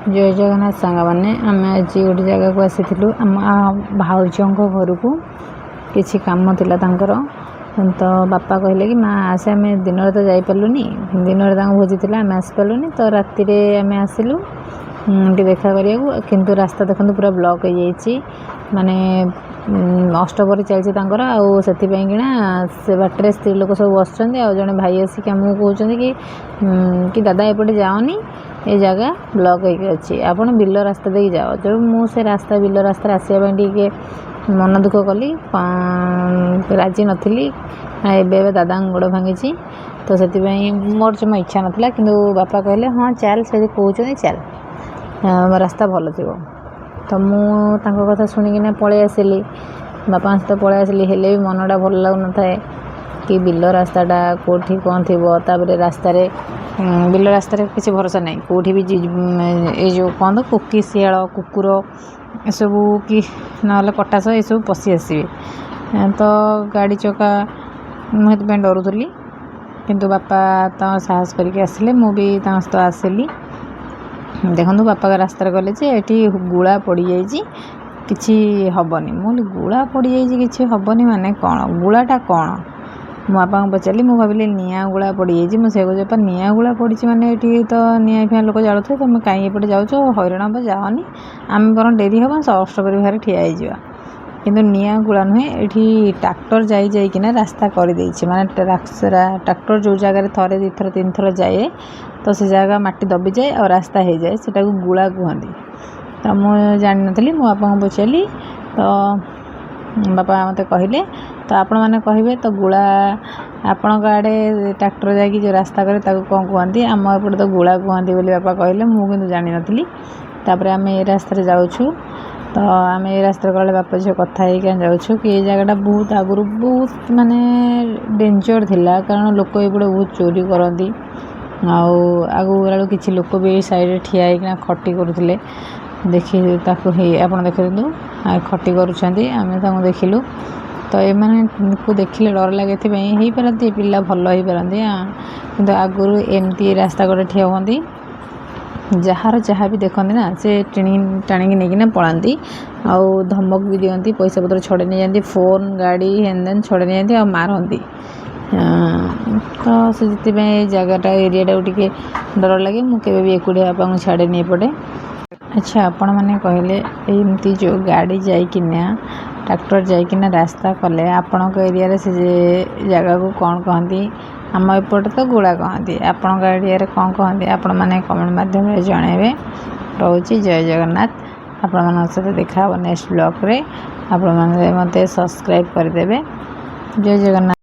जय जगन्नाथ सांग मैंने आम आज गोटे जगह को आसीलु आम भाउजों घर को किसी कम थिला तांकर तो बापा कहले कि माँ आसे आम दिन तो जापरूनी दिन भोजी थी आम आसपारूनी तो राति आम आसलु देखा करा किंतु रास्ता देखते पूरा ब्लॉक हो जाइए माने अष्टपर चलती से बाटर स्त्री लोक सब बस जड़े भाई आसिक आमको कहते कि दादा एपटे जाओनी ये जगह ब्लॉक होगी आपड़ बिल रास्ता दे जाओ जो मुझे रास्ता बिल रास्ता आसवाई टे मन दुख कली राजी नी एवं दादा गोड़ भांगी तो से मोर जमा इच्छा नाला कि बापा कहले हाँ चल से कहते चल रास्ता भल थी तो मुझे कथा शुणिकिना पलि आसिली बापा सहित पलि आसिली हेले भी मनटा भल लगुन था कि बिल रास्ताटा कौटी कौन थी रास्तार बिल रास्तार किसी भरोसा नहीं कौटी भी ये जो कौन तो कोकी शियाल कुकुर यसबू कि ना कटास ये सब पशि आसवे तो गाड़ी चका मुझे डरुली किंतु बापा तो साहस करके आसिले मुझे सहित आसिली देखो बापा रास्तार गले ये गुला पड़ जाइए किसी हेनी मुझे गुला पड़ जाइए किसी हेनी माने कौन गुलाटा कौन मो बापा को पचारि मुझे भाविली निआ गुला पड़ जाइए मुझे कह निआ गुला पड़ी मैंने ये तो निआ फिया लोक जालुए तुम कहीं एपटे जाओ हईराण हम जाओनी आम बर डेरी हम अष्टपरी बाहर ठिया किंतु निआ गुला नुहे ये ट्रैक्टर जाइना रास्ता करदे माने ट्रैक्टर जो जगह थे दी थर तीन थर जाए तो से जगह माटी दबी जाए और रास्ता हो जाए से गुला कहती तो मुझे जानी नी मो बापा को पचारि तो बापा मत कहले तो आपण मैंने कहे तो गुला आपण आड़े ट्रैक्टर जाकि जो रास्ता करे कौन कहती आम एपटे तो गुला कहती बोली बापा कहले मुझे जानी नी तापर आम ये रास्ते जाऊँ तो आम ये रास्ते गले बापा झील कथा जाऊँ कि ये जगहटा बहुत आगुरी बहुत माने डेंजर थिला कारण लोक एपटे बहुत चोरी करती आगू गला किसी लोक भी साइड ठिया होना खटी करुले देखी आप देखु खटी करें देखिलु तो ये को देखिले डर लगे हो पारती पिला भल हो पारती कि आगुरी एमती रास्ता कड़े ठिया होती जार जहाँ भी देखते ना से टाणी नहीं पलांती आउ धमक भी दिखती पैसा पत्र छड़े नहीं जाती फोन गाड़ी हेन देन छड़े नहीं जाती मारती तो से जगहटा एरियाटा टे डर लगे मुझे भी एकुटिया बापा को छाड़े नहीं पड़े। अच्छा आपण मैंने कहले एमती जो गाड़ी जाइकिना ट्रैक्टर जाइकिना रास्ता कले आपण एरिया से जगह को कौन कहती आम एपटे तो गुड़ा कहती आपण एरिया कौन कहती आपण मैंने कमेंट माध्यम जनइबे रोची जय जगन्नाथ आपण मान सहित देखा नेक्स्ट ब्लॉग रे आपण मैंने मते सब्सक्राइब करदेवे जय जगन्नाथ।